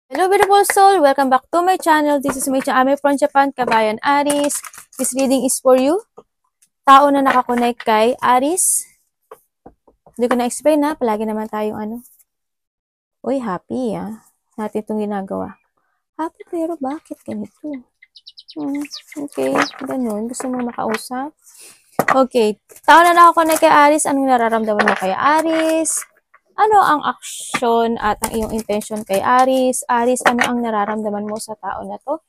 Hello beautiful soul! Welcome back to my channel. This is Meicha Ame from Japan, Kabayan Aries. This reading is for you. Tao na nakakonect kay Aries. Hindi ko na-explain na. Palagi naman tayong Uy, happy natin itong ginagawa. Happy pero bakit ganito? Okay, ganun. Gusto mo makausap? Okay, tao na nakakonect kay Aries. Anong nararamdaman mo kay Aries? Ano ang aksyon at ang iyong intention kay Aries? Aries, ano ang nararamdaman mo sa tao na to?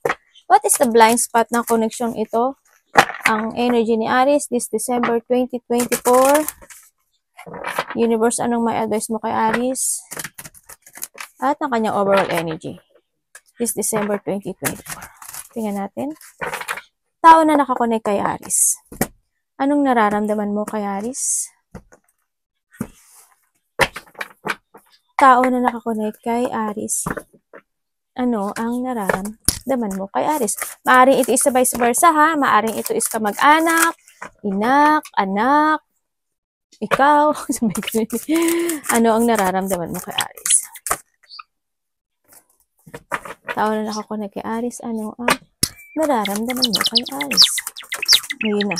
What is the blind spot ng connection ito? Ang energy ni Aries this December 2024. Universe, anong may advice mo kay Aries? At ang kanyang overall energy this December 2024. Tingnan natin. Tao na nakakonect kay Aries. Anong nararamdaman mo kay Aries? Tao na nakakonect kay Aries. Ano ang nararamdaman mo kay Aries? Maaring ito is vice versa ha. Maaring ito is kamag-anak, inak, anak, ikaw. Ano ang nararamdaman mo kay Aries? Tao na nakakonect kay Aries. Ano ang nararamdaman mo kay Aries? Ayun na.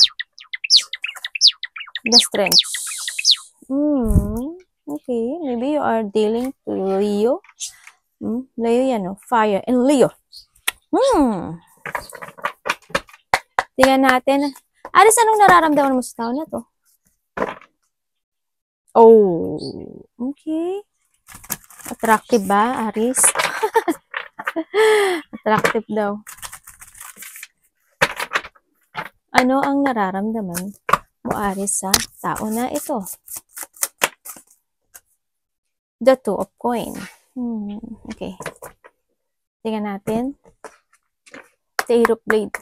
The Strength. Okay, maybe you are dealing to Leo. Leo yan, fire. And Leo. Tingnan natin. Aries, anong nararamdaman mo sa tao na to? Oh, okay. Attractive ba, Aries? Attractive daw. Ano ang nararamdaman mo, Aries, sa tao na ito? The Two of Coins. Okay. Tingnan natin. The Eight of Blades.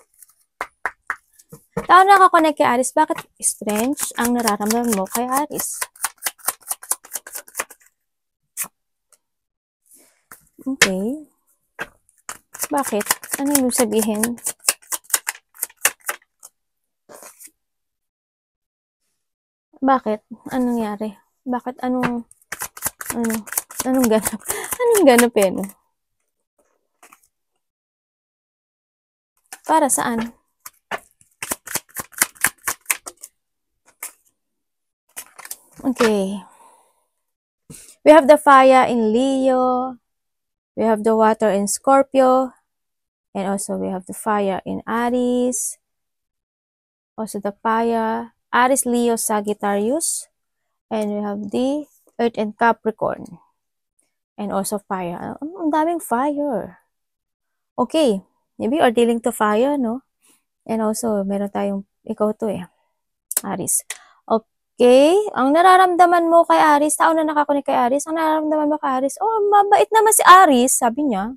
Tao na nakakonect kay Aries. Bakit strange ang nararamdaman mo kay Aries? Okay. Bakit? Ano yung sabihin? Bakit? Anong nangyari? Bakit? Anong ganap? Anong ganap Para saan? Okay. We have the fire in Leo. We have the water in Scorpio. And also we have the fire in Aries. Also the fire. Aries, Leo, Sagittarius. And we have the Earth and Capricorn. And also fire. Ang daming fire. Okay. Maybe you are dealing to fire, no? And also, meron tayong, ikaw to Aries. Okay. Ang nararamdaman mo kay Aries, tao na nakakunik kay Aries, ang nararamdaman mo kay Aries, mabait naman si Aries, sabi niya.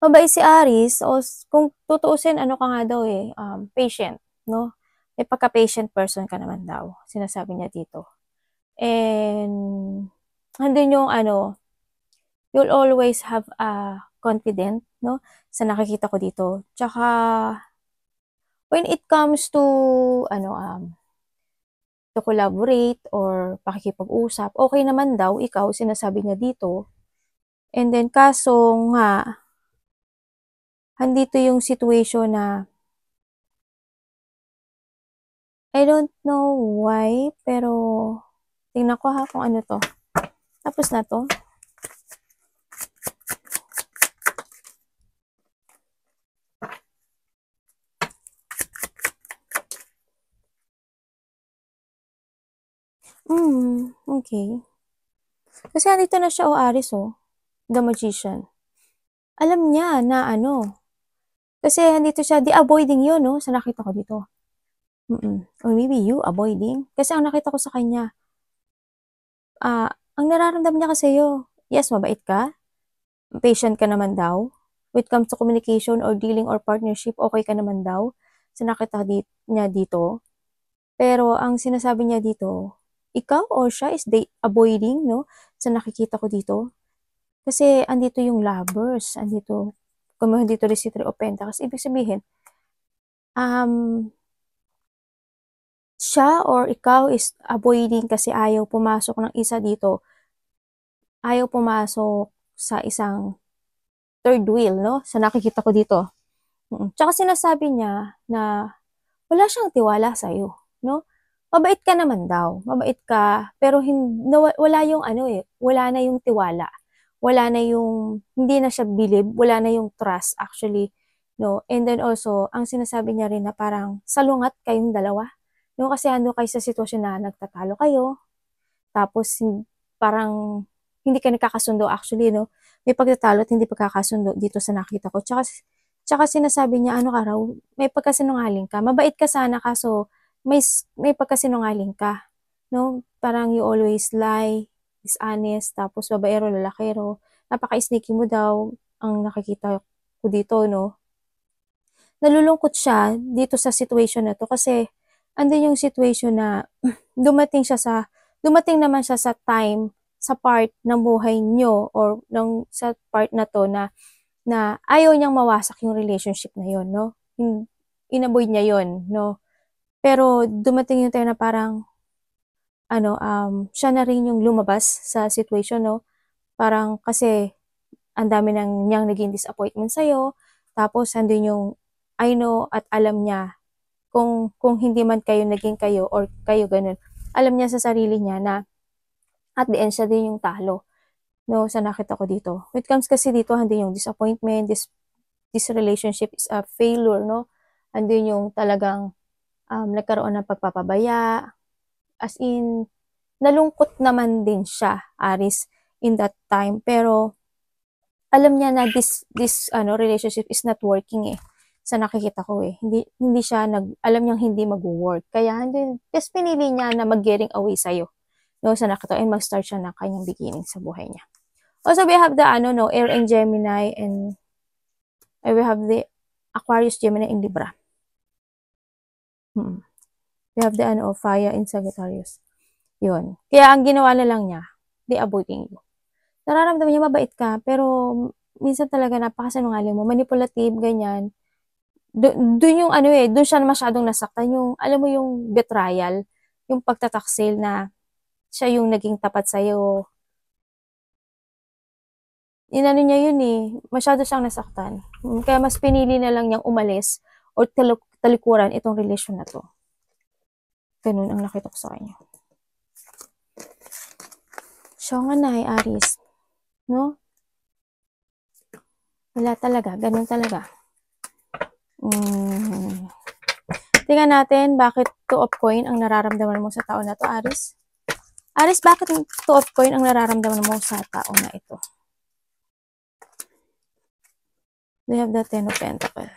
Mabait si Aries. O, kung tutuusin, ano ka nga daw patient, no? May pagka-patient person ka naman daw, sinasabi niya dito. And, andun yung you'll always have a confident, no? Sa nakikita ko dito. Tsaka, when it comes to, to collaborate or pakikipag-usap, okay naman daw, ikaw, sinasabi niya dito. And then, kaso nga, andito yung situation na, I don't know why, pero, tingnan ko ha kung ano to. Tapos na to. Okay. Kasi andito na siya, Aries, The Magician. Alam niya na kasi andito siya, di avoiding yun, no? Sa nakita ko dito. Or maybe you avoiding. Kasi ang nakita ko sa kanya, ang nararamdaman niya kasi yes, mabait ka. Patient ka naman daw. When it comes to communication or dealing or partnership, okay ka naman daw. Sa nakita niya dito. Pero ang sinasabi niya dito, ikaw or siya is avoiding, no? Sa nakikita ko dito. Kasi andito yung lovers. Andito rin si Three of Pentacles. Ibig sabihin, siya or ikaw is avoiding kasi ayaw pumasok ng isa dito. Ayaw pumasok sa isang third wheel, no? Sa nakikita ko dito. Tsaka sinasabi niya na wala siyang tiwala sa'yo, no? Mabait ka naman daw, mabait ka, pero wala yung ano eh, wala na yung tiwala. Wala na yung, hindi na siya believe, wala na yung trust actually, no? And then also, ang sinasabi niya rin na parang salungat kayong dalawa, no? Kasi ano kayo sa sitwasyon na nagtatalo kayo, tapos parang hindi ka nakakasundo actually, no? May pagtatalo at hindi pagkakasundo dito sa nakita ko. Tsaka sinasabi niya, ano ka raw, may pagkasinungaling ka. Mabait ka sana kaso may pagkasinungaling ka. No? Parang you always lie, dishonest, tapos babaero, lalakero. Napaka-sneaky mo daw ang nakikita ko dito, no? Nalulungkot siya dito sa situation na to kasi andun yung situation na dumating naman siya sa time, sa part ng buhay nyo or sa part na to na ayaw niyang mawasak yung relationship na yun, no? Inavoid niya yun, no? Pero dumating yung time na parang, siya na rin yung lumabas sa situation, no? Parang kasi, ang dami niyang naging disappointment sa'yo, tapos andun yung, I know at alam niya, kung hindi man kayo naging kayo or kayo ganun, alam niya sa sarili niya na at the end siya din yung talo, no, sa nakita ko dito. When it comes kasi dito, andun yung disappointment, this relationship is a failure, no? Andun yung talagang nagkaroon ng pagpapabaya, as in, nalungkot naman din siya, Aris, in that time, pero alam niya na this relationship is not working eh, sa nakikita ko eh. Hindi siya alam niyang hindi mag-work. Kaya just pinili niya na mag-getting away sa'yo, no, sa nakita, and mag-start siya ng kanyang beginning sa buhay niya. Also, we have the, Air and Gemini, and we have the Aquarius, Gemini, and Libra. We have the, Fire in Sagittarius. Yun. Kaya ang ginawa na lang niya, they avoiding you. Nararamdaman niya mabait ka, pero minsan talaga napakasinungaling mo, manipulative, ganyan. Doon yung doon siya masyadong nasaktan, yung, alam mo yung betrayal, yung pagtataksil na siya yung naging tapat sa'yo. Inano niya yun eh, masyado siyang nasaktan. Kaya mas pinili na lang niyang umalis o talikuran itong relasyon na to. Ganun ang nakita ko sa kanya. So nga na, Aris. No? Wala talaga, ganun talaga. Tingnan natin bakit 2 of coin ang nararamdaman mo sa tao na to, Aris. Aris, bakit 2 of coin ang nararamdaman mo sa tao na ito? We have the 10 of Pentacle.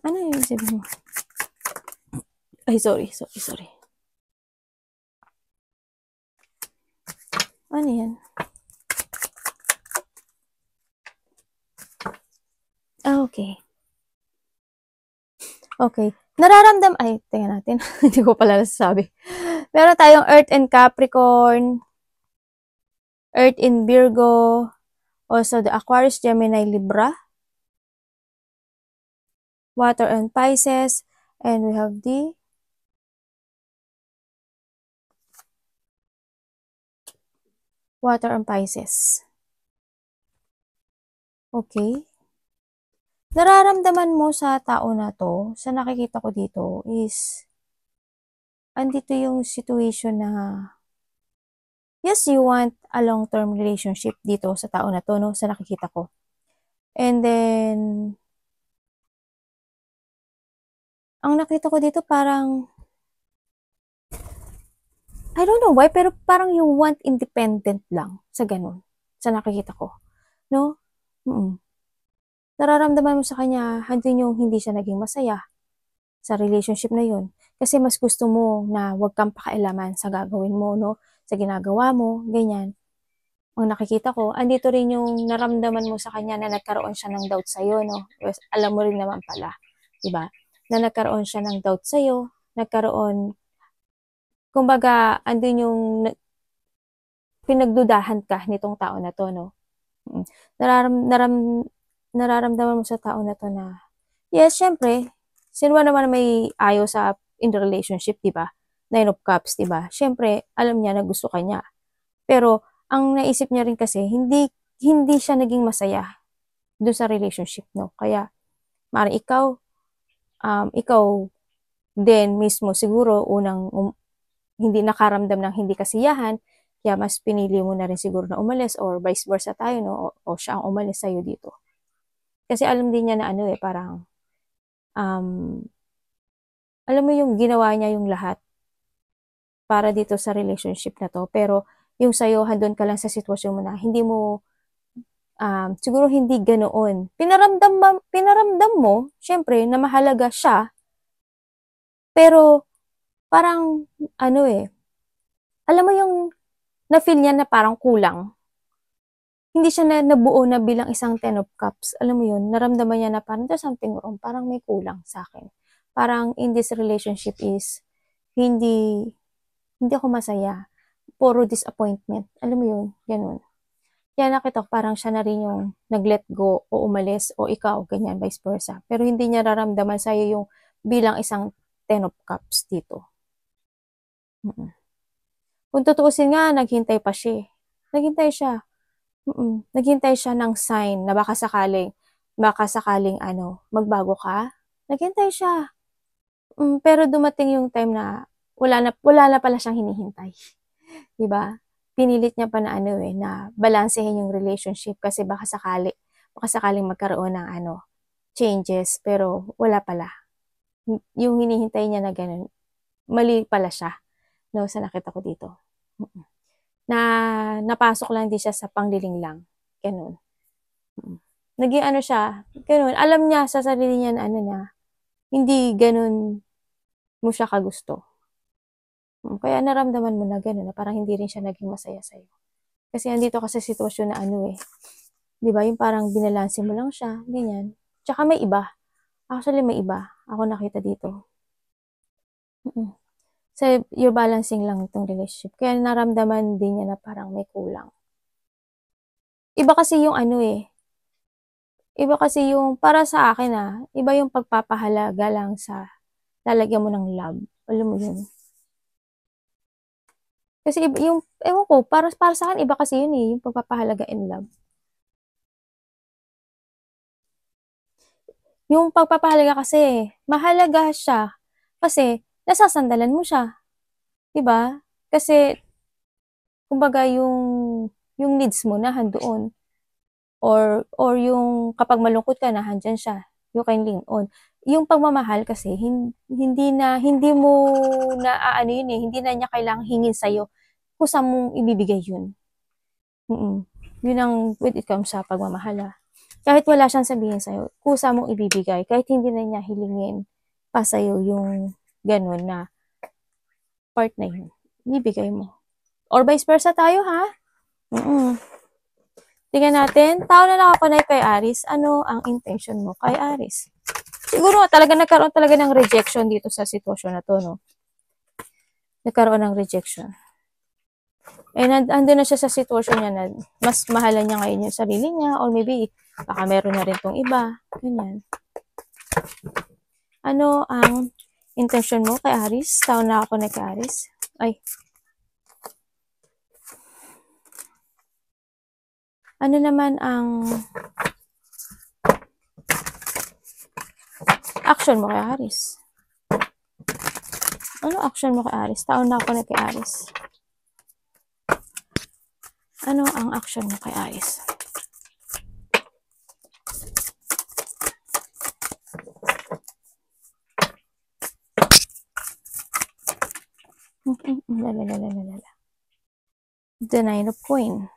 Ano yung sabihin mo? Ay, sorry. Ano yan? Okay. Okay. Tingnan natin. Hindi ko pala nasasabi. Meron tayong Earth and Capricorn, Earth in Virgo, also the Aquarius, Gemini, Libra, Water and Pisces, and we have the Water and Pisces. Okay. Nararamdaman mo sa tao na to, sa nakikita ko dito, is andito yung situation na yes, you want a long-term relationship dito sa tao na to, no? Sa nakikita ko. And then, ang nakita ko dito parang, I don't know why, pero parang you want independent lang sa ganun, sa nakikita ko. No? Nararamdaman mo sa kanya, handin yung hindi siya naging masaya sa relationship na yun. Kasi mas gusto mo na wag kang pakialaman sa gagawin mo, no? Sa ginagawa mo, ganyan. Ang nakikita ko, andito rin yung naramdaman mo sa kanya na nagkaroon siya ng doubt sa'yo, no? Alam mo rin naman pala, diba? Na nagkaroon siya ng doubt sa'yo, kumbaga, andun yung pinagdudahan ka nitong tao na to, no? nararamdaman mo sa tao na to na, yes, syempre, sino ba naman may ayaw sa in the relationship, di ba? Nine of Cups, di ba? Syempre, alam niya na gusto ka niya. Pero, ang naisip niya rin kasi, hindi siya naging masaya doon sa relationship, no? Kaya, maaaring ikaw din mismo siguro unang hindi nakaramdam ng hindi kasiyahan, kaya mas pinili mo na rin siguro na umalis or vice versa tayo, no? O siya ang umalis sa'yo dito. Kasi alam din niya na ano parang, alam mo yung ginawa niya yung lahat para dito sa relationship na to, pero yung sa'yo, handun ka lang sa sitwasyon mo na hindi mo, siguro hindi ganoon. Pinaramdam mo, syempre, na mahalaga siya, pero parang, alam mo yung na-feel niya na parang kulang. Hindi siya nabuo na bilang isang Ten of Cups. Alam mo yun, naramdaman niya na parang there's something wrong, parang may kulang sa akin. Parang in this relationship is, hindi ako masaya. Puro disappointment. Alam mo yun, ganun. Kaya nakita ko parang siya na rin yung nag-let go o umalis o ikaw, ganyan, vice versa. Pero hindi niya nararamdaman sa'yo yung bilang isang Ten of Cups dito. Kung tutuusin nga, naghintay pa siya. Naghintay siya. Naghintay siya ng sign na baka sakaling magbago ka. Naghintay siya. Pero dumating yung time na wala na pala siyang hinihintay. 'Di ba? Pinilit niya pa na na balansehin yung relationship kasi baka sakaling magkaroon ng changes, pero wala pala. Yung hinihintay niya na ganun, mali pala siya, no, sa nakita ko dito. Na napasok lang din siya sa pangliling lang. Ganun. Naging siya, ganun. Alam niya sa sarili niya na na hindi ganun mo siya kagusto. Kaya naramdaman mo na ganun, na parang hindi rin siya naging masaya sa'yo. Kasi andito ka sa sitwasyon na di ba, yung parang binalanse mo lang siya, ganyan. Tsaka may iba. Actually, may iba. Ako nakita dito. So, you're balancing lang itong relationship. Kaya naramdaman din niya na parang may kulang. Iba kasi yung iba kasi yung, para sa akin iba yung pagpapahalaga lang sa lalagyan mo ng love. Alam mo yun. Kasi yung, ewan ko, para sa akin, iba kasi yun yung pagpapahalaga in love. Yung pagpapahalaga kasi, mahalaga siya. Kasi, nasasandalan mo siya. Diba? Kasi, kumbaga yung needs mo na handoon. Or yung kapag malungkot ka na, handyan siya. You can lean on. Yung pagmamahal kasi, hindi mo na hindi na niya kailangang hingin sa'yo kung saan mong ibibigay yun. Yun ang when it comes sa pagmamahal. Kahit wala siyang sabihin sa'yo, kusa mong ibibigay, kahit hindi na niya hilingin pa sa'yo yung ganun na part na yun, ibibigay mo. Or vice versa tayo, ha? Tingnan natin, tao na nakakonect kay Aries, ano ang intention mo kay Aries? Siguro talaga nagkaroon talaga ng rejection dito sa sitwasyon na to, no? Nagkaroon ng rejection. Andun na siya sa sitwasyon niya na mas mahalan niya ngayon yung sarili niya, or maybe baka meron na rin tong iba. Ganyan. Ano ang intention mo kay Aries? Tao na ako na kay Aries. Ay. Ano naman ang action mo kay Aries? Ano action mo kay Aries? Tao na ako na kay Aries. Ano ang action mo kay Aries? The Nine of Coins.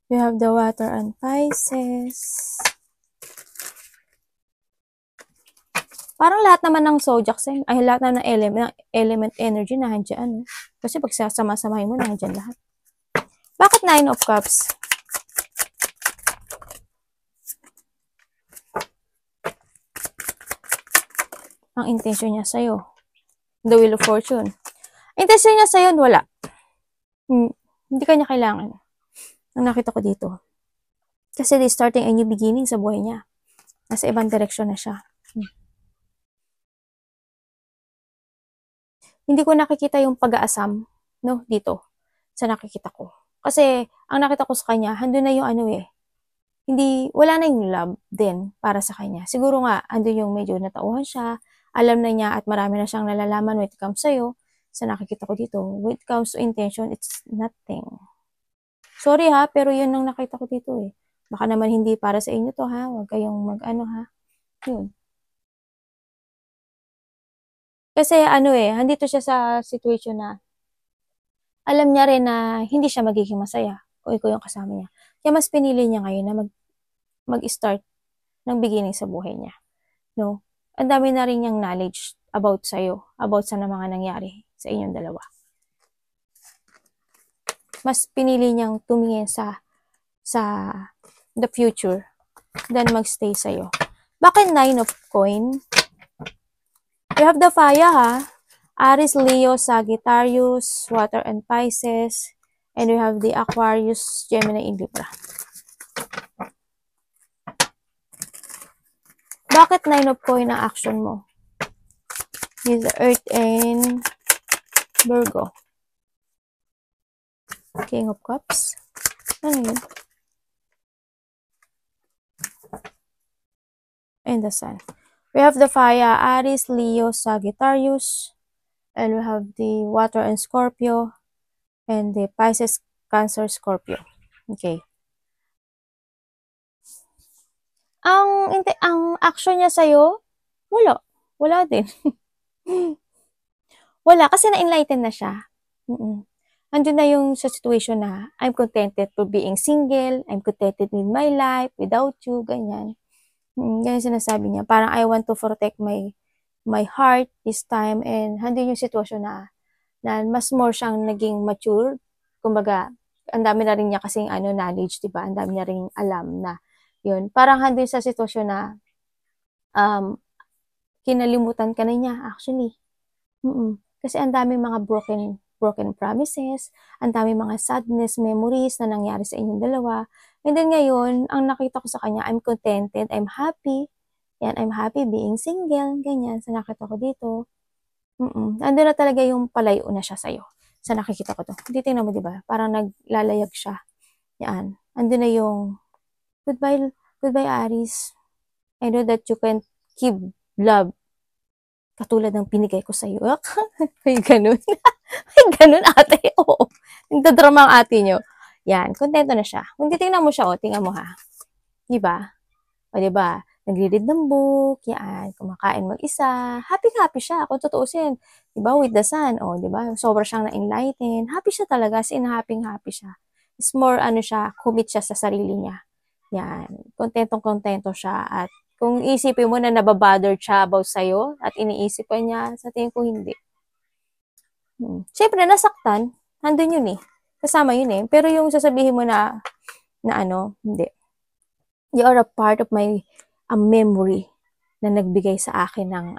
You have the Water and Pisces. Parang lahat naman ng zodiac sign, ay lahat na ng element energy na handyan. Kasi pag sasama-samahin mo, handyan lahat. Bakit Nine of Cups? Ang intention niya sa'yo. The Wheel of Fortune. Intention niya sa'yo, wala. Hindi kanya kailangan. Ang nakita ko dito. Kasi they're starting a new beginning sa buhay niya. Nasa ibang direksyon na siya. Hindi ko nakikita yung pag-aasam, no, dito. Sa nakikita ko. Kasi, ang nakita ko sa kanya, handun na yung ano eh. Hindi, wala na yung love din para sa kanya. Siguro nga, andun yung medyo natauhan siya, alam na niya at marami na siyang nalalaman when it comes sa'yo. Sa nakikita ko dito, when it comes to intention, it's nothing. Sorry ha, pero yun ang nakita ko dito eh. Baka naman hindi para sa inyo to ha, huwag kayong mag-ano ha. Yun. Kasi ano eh, andito siya sa situation na alam niya rin na hindi siya magiging masaya kung ikaw yung kasama niya. Kaya mas pinili niya ngayon na mag-start ng beginning sa buhay niya. No? Ang dami na rin niyang knowledge about sa'yo, about sa mga nangyari sa inyong dalawa. Mas pinili niyang tumingin sa the future than magstay sa'yo. Bakit 9 of coin? We have the fire ha. Aries, Leo, Sagittarius, Water and Pisces. And we have the Aquarius, Gemini, and Libra. Bakit 9 of coin ang action mo? With the Earth and Virgo. King of Cups. Ano yun? And the Sun. We have the fire, Aries, Leo, Sagittarius. And we have the Water and Scorpio. And the Pisces, Cancer, Scorpio. Okay. Ang action niya sa'yo, wala. Wala din. Wala, kasi na-enlighten na siya. Andun na yung sa situation na I'm contented for being single, I'm contented with my life, without you, ganyan. Ganyan sinasabi niya. Parang I want to protect my heart this time, and andun yung situation na mas more siyang naging mature. Kumbaga, ang dami na rin niya kasing knowledge, diba? Ang dami niya rin alam na yun. Parang handun sa sitwasyon na kinalimutan ka na niya, actually. Kasi ang daming mga broken promises, ang daming mga sadness, memories na nangyari sa inyong dalawa. And then ngayon, ang nakita ko sa kanya, I'm contented, I'm happy. Yan, I'm happy being single, ganyan. Sa nakita ko dito. Ando na talaga yung palayo na siya sa'yo. Sa nakikita ko to. Hindi, tingnan mo, diba? Parang naglalayag siya. Yan. Ando na yung goodbye, Aries. I know that you can keep love katulad ng pinigay ko sa'yo. Ay, ganun. Ay, ganun, ate. Oo. Nagdadrama ang ate nyo. Yan. Kontento na siya. Kung titingnan mo siya, tingnan mo ha. Diba? O diba? Nagre-read ng book, yan, kumakain mag-isa, happy siya, kung tutuusin, diba, with the sun, o, diba, sobrang siyang na-enlighten, happy siya talaga, happy siya. It's more, siya, commit siya sa sarili niya. Yan, kontentong-kontento siya, at kung isipin mo na nababothered siya about sa'yo, at iniisip pa niya, sa tingin ko hindi. Siyempre, nasaktan, nandun yun eh, kasama yun eh, pero yung sasabihin mo na hindi. You are a part of my memory na nagbigay sa akin ng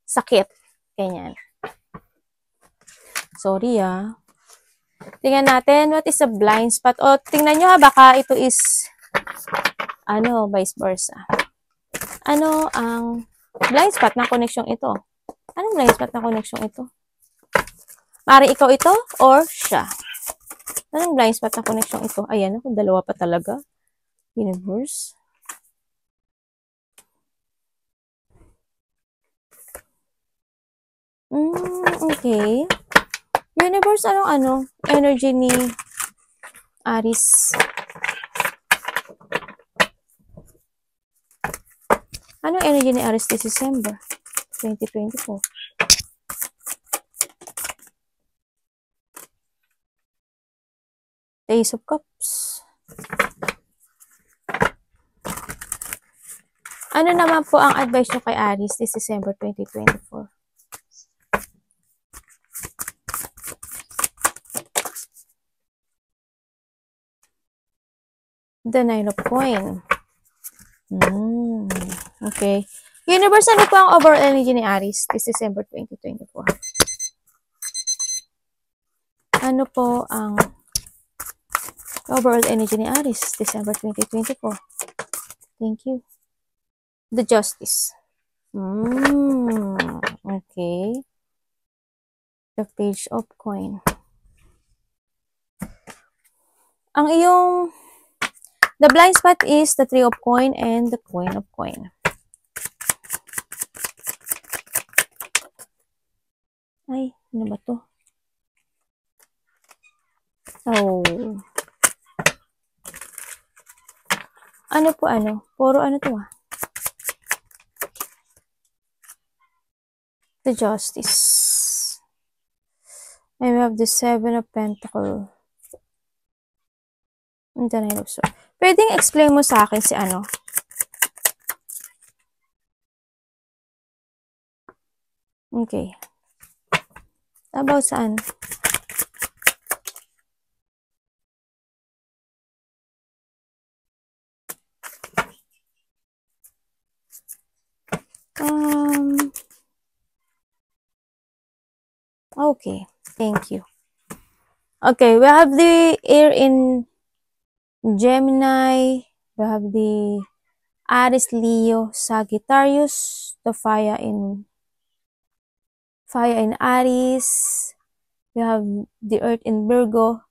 sakit. Ganyan. Sorry Tingnan natin, what is a blind spot? O, tingnan nyo ha, baka ito is, vice versa. Ano ang blind spot ng connection ito? Anong blind spot ng connection ito? Mari ikaw ito or siya? Anong blind spot ng connection ito? Ayan, dalawa pa talaga. Universe. Okay. Universe, energy ni Aries. Anong energy ni Aries this December 2024? Ace of Cups. Ano naman po ang advice nyo kay Aries this December 2024? The 9 of Coin. Okay. Universe, ano po ang overall energy ni Aries this December 2024? Ano po ang overall energy ni Aries, December 2024? Thank you. The Justice. Okay. The Page of Coin. Ang iyong the blind spot is the Three of Coin and the Queen of Coin. Ay, ano ba to? Oh. Ano po ano? Puro ano to ah? The Justice. And we have the Seven of Pentacles. And the Nine of Swords. Pwedeng explain mo sa akin si ano? Okay. About saan? Okay. Thank you. Okay, we have the air in Gemini. We have the Aries, Leo, Sagittarius. The fire in Aries. We have the earth in Virgo.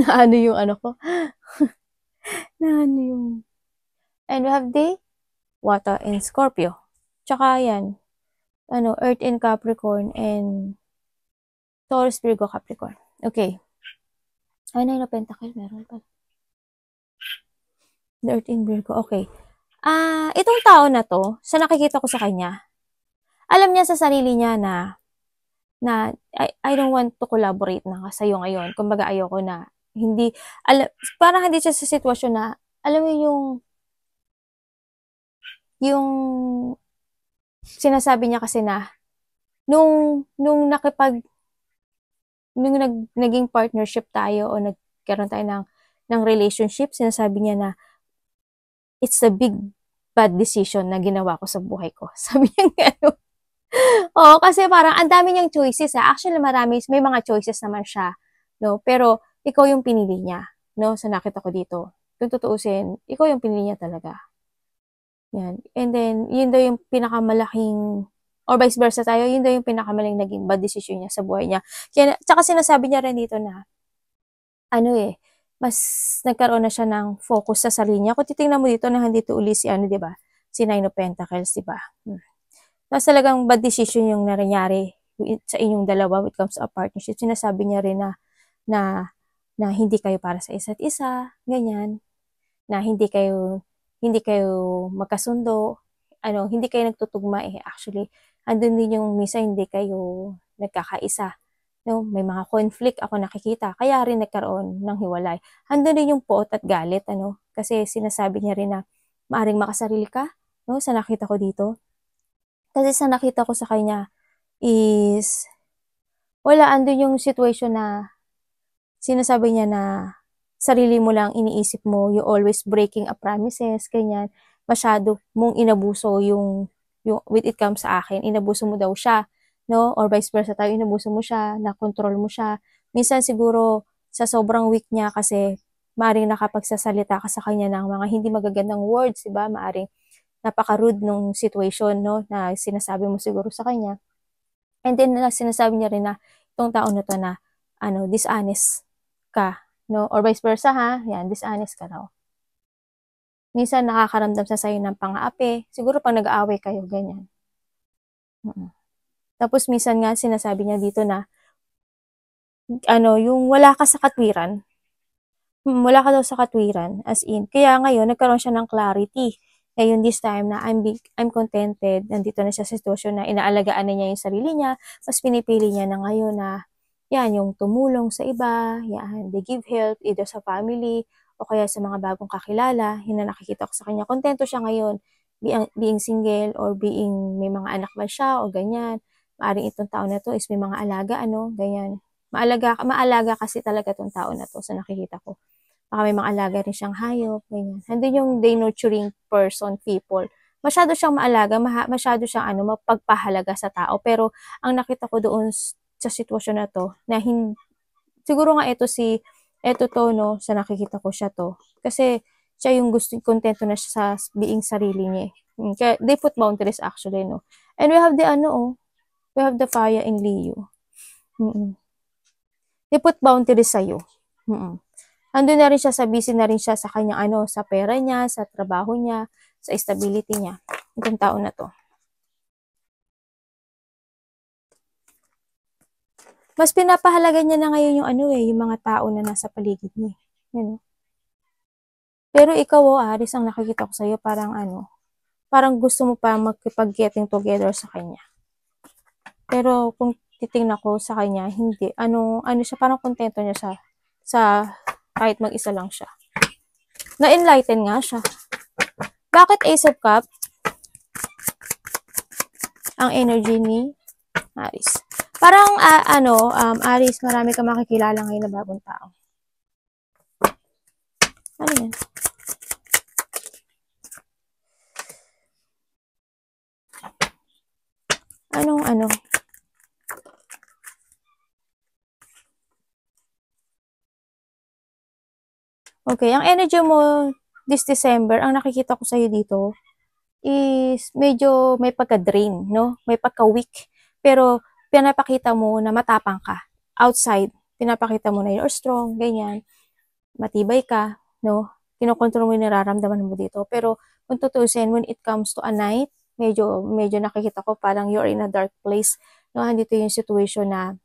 Ano yung ano ko? Ano yung... And we have the water in Scorpio. Tsaka yan. Ano, earth in Capricorn and Taurus, Virgo, Capricorn. Okay. Ay, Nine of Pentacles. Meron pa. The earth in Virgo. Okay. Itong tao na to, sa nakikita ko sa kanya, alam niya sa sarili niya na I don't want to collaborate na sa'yo ngayon. Kumbaga ayoko na. Hindi, parang hindi siya sa sitwasyon na, alam mo yung sinasabi niya kasi na, nung naging partnership tayo o nagkaroon tayo ng relationship, sinasabi niya na, it's a big bad decision na ginawa ko sa buhay ko. Sabi niya gano'n. Oo, kasi parang ang dami niyang choices. Actually, may mga choices naman siya. No? Pero, ikaw yung pinili niya. No? Sa nakita ko dito. Kung tutuusin, ikaw yung pinili niya talaga. Yan. And then, yun daw yung pinakamalaking, or vice versa tayo, yun daw yung pinakamalaking naging bad decision niya sa buhay niya. Kaya, tsaka sinasabi niya rin dito na, mas nagkaroon na siya ng focus sa sarili niya. Kung titingnan mo dito, nandito uli si diba? Si Nine of Pentacles, diba? Tapos talagang bad decision yung nangyari sa inyong dalawa when it comes to a partnership. Sinasabi niya rin na hindi kayo para sa isa't isa, ganyan. Na hindi kayo magkasundo, hindi kayo nagtutugma actually. Andun din yung misa hindi kayo nagkakaisa. No, may mga conflict ako nakikita, kaya rin nagkaroon ng hiwalay. Andun din yung poot at galit, kasi sinasabi niya rin na maaring makasarili ka, no, sa nakita ko dito. Kasi sa nakita ko sa kanya is, wala, andun yung situation na sinasabi niya na sarili mo lang iniisip mo, you always breaking a promises, ganyan. Masyado mong inabuso yung with it comes sa akin, inabuso mo daw siya, no? Or vice versa tayo, inabuso mo siya, na-control mo siya. Minsan siguro sa sobrang weak niya kasi maaring nakapagsasalita ka sa kanya ng mga hindi magagandang words, diba? Maaring napaka-rude nung situation, no? Na sinasabi mo siguro sa kanya. And then sinasabi niya rin na itong tao na to na dishonest ka, no? Or vice versa ha, yan, dishonest ka raw. Minsan nakakaramdam sa sayo ng pang-aapi, siguro pag nag-aaway kayo, ganyan. Tapos minsan nga sinasabi niya dito na, yung wala ka sa katwiran, wala ka daw sa katwiran, as in, kaya ngayon, nagkaroon siya ng clarity. Ngayon, this time na I'm contented, nandito na siya sa sitwasyon na inaalagaan na niya yung sarili niya, mas pinipili niya na ngayon na, yan, yung tumulong sa iba, yan, they give help, either sa family, o kaya sa mga bagong kakilala, yun na nakikita ko sa kanya. Kontento siya ngayon, being single, or may mga anak ba siya, o ganyan. Maaring itong tao na to is may mga alaga, ganyan. Maalaga kasi talaga itong tao na to sa nakikita ko. Baka may mga alaga rin siyang hayop, ganyan. Nandun yung day nurturing person, people. Masyado siyang maalaga, masyado siyang mapagpahalaga sa tao. Pero ang nakita ko doon sa sitwasyon na to, na siguro nga eto to, no, sa nakikita ko siya to. Kasi, siya yung kontento na siya sa being sarili niya. Kaya, they put boundaries actually, no. And we have the we have the fire in Leo. They put boundaries sa'yo. Andun na rin siya busy na rin siya sa kanyang sa pera niya, sa trabaho niya, sa stability niya. Itong tao na to. Mas pinapahalaga niya na ngayon yung yung mga tao na nasa paligid niya. Yan. Pero ikaw, Aris, ang nakikita ko sa'yo, parang parang gusto mo pa makipag-getting together sa kanya. Pero kung titingnan ko sa kanya, hindi. Ano siya, parang kontento niya sa kahit mag-isa lang siya. Na-enlighten nga siya. Bakit Ace of Cups? Ang energy ni Aris. Parang, Aris, marami ka makikilala ngayon na bagong tao. Ano yan? Anong Okay, ang energy mo this December, ang nakikita ko sa'yo dito, is medyo may pagka-drain, no? May pagka-weak. Pero, pinapakita mo na matapang ka. Outside, pinapakita mo na you're strong, ganyan. Matibay ka, no? Kinokontrol mo yung nararamdaman mo dito. Pero, kung tutusin, when it comes to a night, medyo nakikita ko parang you're in a dark place. No? Dito yung situation na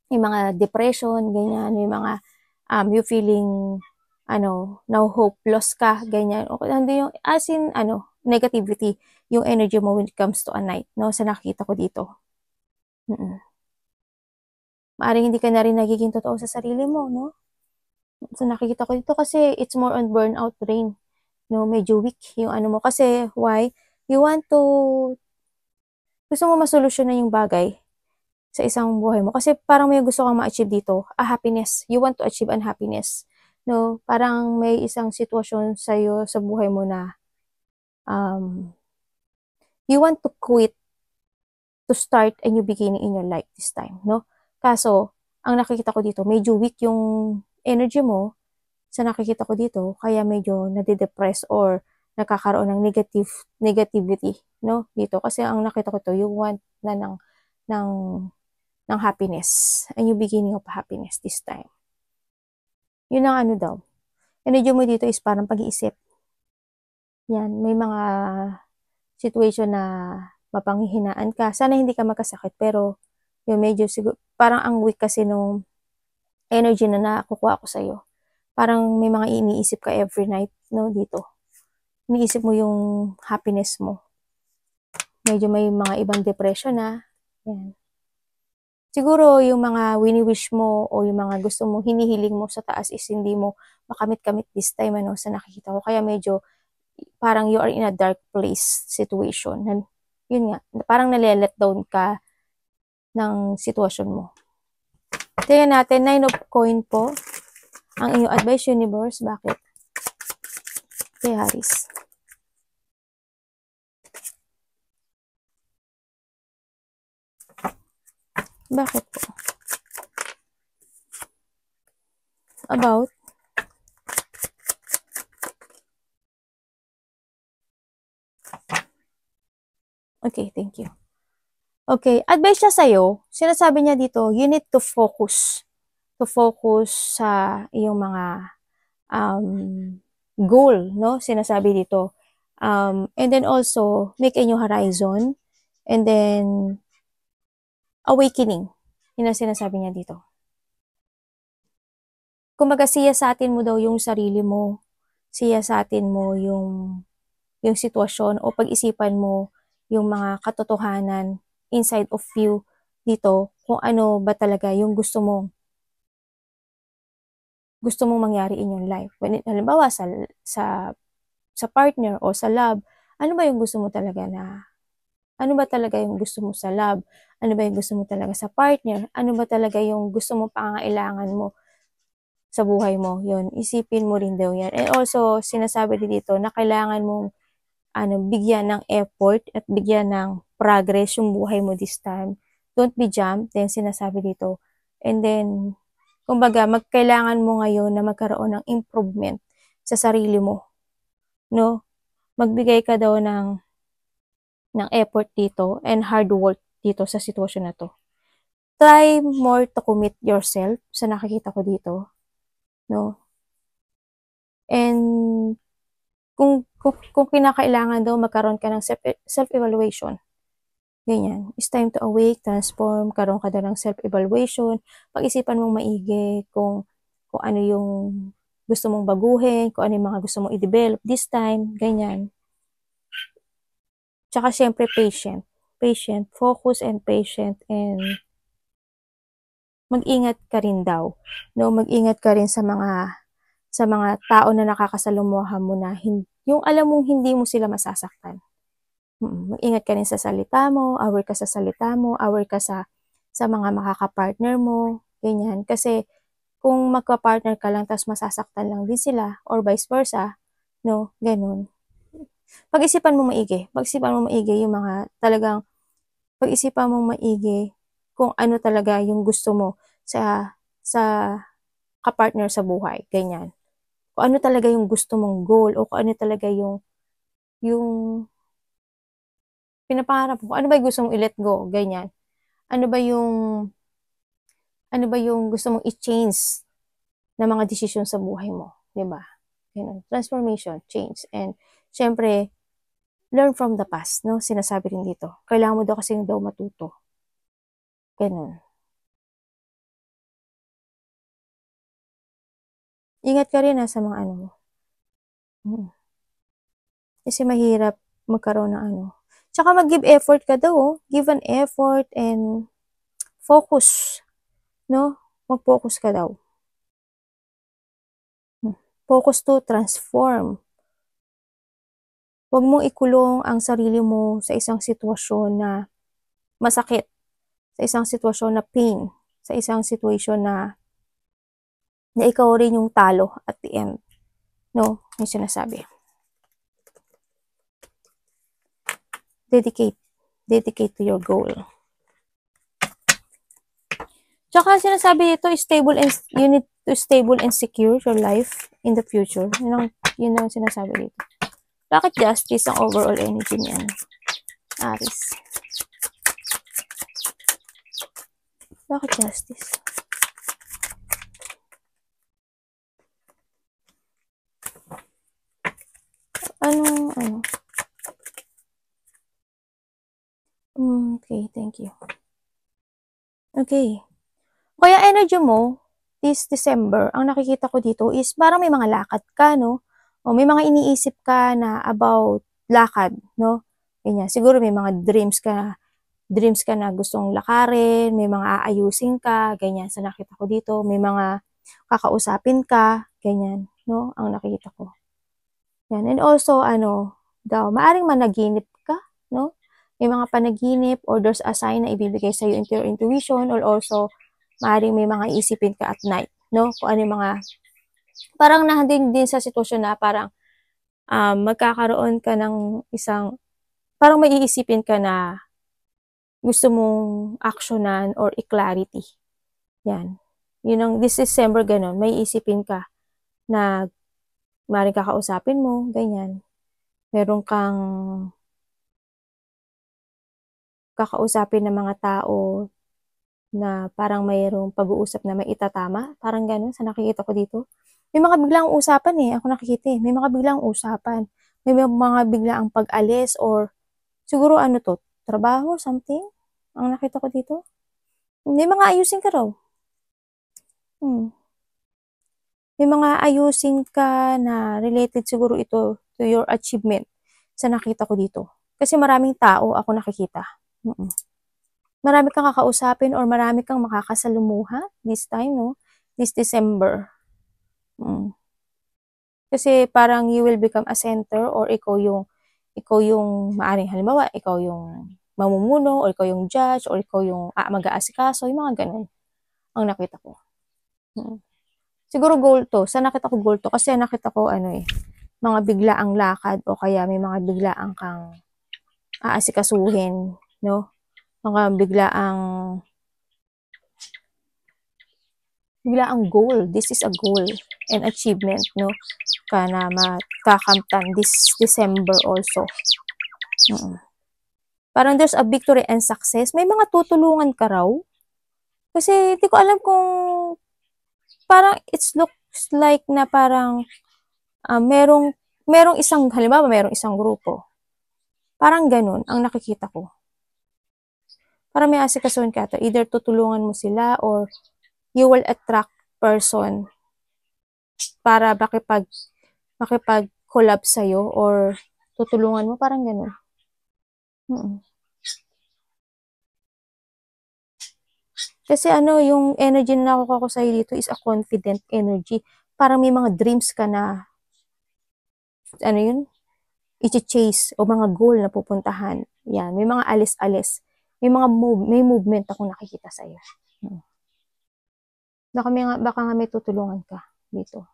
yung mga depression, ganyan, yung mga you feeling now hopeless ka, ganyan. O hindi yung as in negativity yung energy mo when it comes to a night, no? Sa nakita ko dito. Maaring hindi ka na rin nagiging totoo sa sarili mo, no? So nakikita ko dito kasi it's more on burnout drain, no? Medyo weak yung mo kasi why? You want to gusto mo masolusyon na yung bagay sa isang buhay mo kasi parang may gusto kang ma-achieve dito, a happiness. You want to achieve an happiness. No, parang may isang sitwasyon sa'yo sa buhay mo na you want to quit to start a new beginning in your life this time, no? Kaso, ang nakikita ko dito, medyo weak yung energy mo sa nakikita ko dito, kaya medyo nade-depress or nakakaroon ng negativity, no? Dito, kasi ang nakita ko to, you want na ng happiness, a new beginning of happiness this time. Yun ang daw. Energy mo dito is parang pag-iisip. Yan, may mga situation na mapanghihinaan ka. Sana hindi ka magkasakit, pero yung medyo siguro, parang ang weak kasi nung energy na nakukuha ko sa'yo. Parang may mga iniisip ka every night, no, dito. Iniisip mo yung happiness mo. Medyo may mga ibang depression na. Yan. Siguro yung mga wini-wish mo o yung mga gusto mo, hinihiling mo sa taas is hindi mo makamit-kamit this time sa nakikita ko. Kaya medyo parang you are in a dark place situation. Yun nga, parang nale-let down ka ng sitwasyon mo. Tingnan natin, 9 of coin po. Ang inyong advice, universe, bakit? Kay Aris. Bakit po? About? Okay, thank you. Okay, advice niya sa'yo, sinasabi niya dito, you need to focus. To focus sa iyong mga goal, no? Sinasabi dito. And then also, make a new horizon. And then, awakening. Yun ang sinasabi niya dito. Kumbaga, siyasatin mo daw yung sarili mo. Siyasatin mo yung sitwasyon o pag-isipan mo yung mga katotohanan inside of you dito kung ano ba talaga yung gusto mong mangyari in your life. Halimbawa, sa partner o sa love, ano ba yung gusto mo talaga ano ba talaga yung gusto mo sa love? Ano ba yung gusto mo talaga sa partner? Ano ba talaga yung gusto mo pangangailangan mo sa buhay mo? Yun, isipin mo rin daw yan. And also, sinasabi din dito na kailangan mong bigyan ng effort at bigyan ng progress yung buhay mo this time. don't be jump, then sinasabi dito. And then, kumbaga, kailangan mo ngayon na magkaroon ng improvement sa sarili mo, no? Magbigay ka daw ng effort dito and hard work dito sa sitwasyon na to. Try more to commit yourself sa nakikita ko dito, no? And kung kinakailangan daw magkaroon ka ng self-evaluation, ganyan. It's time to awake, transform, karoon ka daw ng self-evaluation. Pag-isipan mong maigi kung ano yung gusto mong baguhin, kung ano yung mga gusto mong i-develop this time, ganyan. Tsaka syempre patient. Patient, focus and patient, and mag-ingat ka rin daw. No, mag-ingat ka rin sa mga tao na nakakasalumuha mo na yung alam mong hindi mo sila masasaktan. Mag-ingat ka rin sa salita mo, aware ka sa salita mo, aware ka sa mga makakapartner mo, ganyan. Kasi kung magka-partner ka lang tapos masasaktan lang din sila or vice versa, no, ganun. Pag-isipan mo maigi. Pag-isipan mo maigi yung mga talagang pag-isipan mo maigi kung ano talaga yung gusto mo sa kapartner sa buhay, ganyan. Kung ano talaga yung gusto mong goal o kung ano talaga yung pinapangarap mo. Ano ba yung gusto mong i-let go, ganyan. Ano ba yung gusto mong i-change na mga desisyon sa buhay mo, 'di ba? Ganun. Transformation, change, and syempre learn from the past, no? Sinasabi rin dito. Kailangan mo daw kasi daw matuto. Ganun. Ingat ka rin sa mga ano mo. Kasi mahirap magkaroon ng ano. Tsaka mag-give effort ka daw, oh. Give an effort and focus, no? Mag-focus ka daw. Focus to transform. Huwag mong ikulong ang sarili mo sa isang sitwasyon na masakit, sa isang sitwasyon na pain, sa isang sitwasyon na ikaw rin yung talo at the end. No? Yung sinasabi. Dedicate to your goal. Tsaka sinasabi dito, you need to stable and secure your life in the future. Yun ang sinasabi dito. Bakit justice ang overall energy niyan? Aries. Bakit justice? Ano? Okay, thank you. Okay. Kaya energy mo, this December, ang nakikita ko dito is parang may mga lakad ka, no? O may mga iniisip ka na about lakad, no? Ganyan. Siguro may mga dreams ka na gustong lakarin, may mga aayusin ka, ganyan sa nakita ko dito. May mga kakausapin ka, ganyan, no? Ang nakikita ko. Yan. And also, maaring managinip ka, no? May mga panaginip or there's a sign na ibibigay sa'yo into your intuition, or also, maaring may mga isipin ka at night, no? Kung ano yung mga, parang nahandin din sa sitwasyon na parang magkakaroon ka ng parang may iisipin ka na gusto mong aksyonan or i-clarity. Yan. This December, ganun. May isipin ka na maaring kakausapin mo, ganyan. Meron kang kakausapin ng mga tao na parang mayroong pag-uusap na may itatama. Parang ganun sa nakikita ko dito. May mga biglang usapan ako nakikita May mga biglang usapan. May mga biglang pag-alis or siguro trabaho, something. Ang nakita ko dito. May mga ayusin ka raw. May mga ayusin ka na related siguro ito to your achievement sa nakita ko dito. Kasi maraming tao ako nakikita. Marami kang kakausapin or marami kang makakasalumuha this time, no? This December. Kasi parang you will become a center or ikaw yung maaring halimbawa, ikaw yung mamumuno or ikaw yung judge or ikaw yung mag-aasikaso, yung mga ganun. Ang nakita ko. Siguro goal to. Sa nakita ko goal to kasi nakita ko mga biglaang lakad o kaya may mga biglaang kang aasikasuhin, no? Mga biglaang goal. This is a goal and achievement, no? Kana makakamtan this December also. Parang there's a victory and success. May mga tutulungan ka raw. Kasi hindi ko alam kung parang it looks like na parang merong isang, halimbawa merong isang grupo. Parang ganun ang nakikita ko. Parang may asikasuhin ka to. Either tutulungan mo sila or you will attract person para makipag-collab sa'yo or tutulungan mo. Parang ganun. Kasi yung energy na nakukuha ko sa'yo dito is a confident energy. Parang may mga dreams ka na, i-chase o mga goal na pupuntahan. Yan, may mga alis-alis. May movement akong nakikita sa'yo. Baka nga may tutulungan ka dito.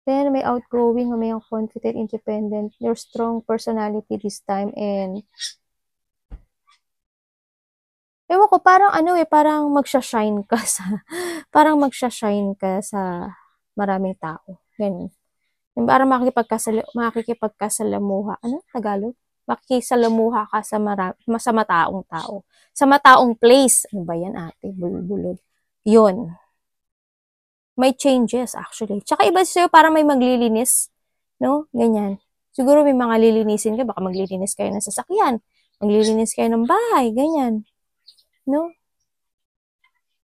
Then, may outgoing, may confident, independent, your strong personality this time, and ewan ko, parang parang magsha-shine ka sa maraming tao. Ganun. Parang makikipagkasalamuha. Tagalog? Makikisalamuha ka sa mataong tao. Sa mataong place. Ano ba yan, ate? Bulod. Yun. May changes, actually. Tsaka iba sa'yo, parang may maglilinis. No? Ganyan. Siguro may mga lilinisin ka. Baka maglilinis kayo ng sasakyan. Maglilinis kayo ng bahay. Ganyan. No?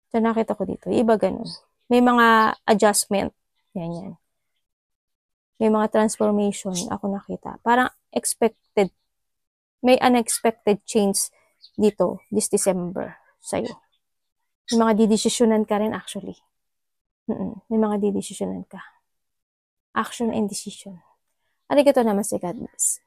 So, nakita ko dito. Iba ganun. May mga adjustment. Ganyan. May mga transformation ako nakita. Parang expected. May unexpected change dito this December sa'yo. May mga didesisyonan ka rin actually. May mga didesisyonan ka. Action and decision. Arigato namaste, God bless.